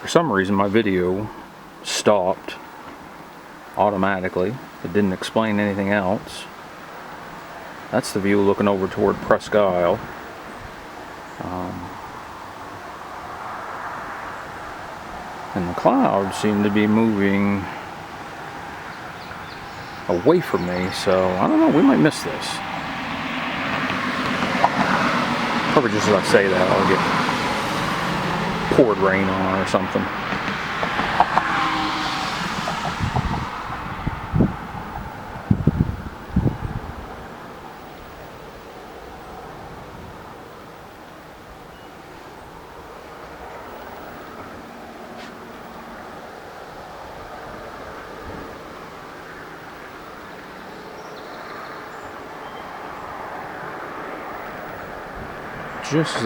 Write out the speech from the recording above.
some reason my video stopped automatically. It didn't explain anything else. That's the view looking over toward Presque Isle. And the clouds seem to be moving away from me, so I don't know, we might miss this. Probably just as I say that, I'll get poured rain on or something. Just as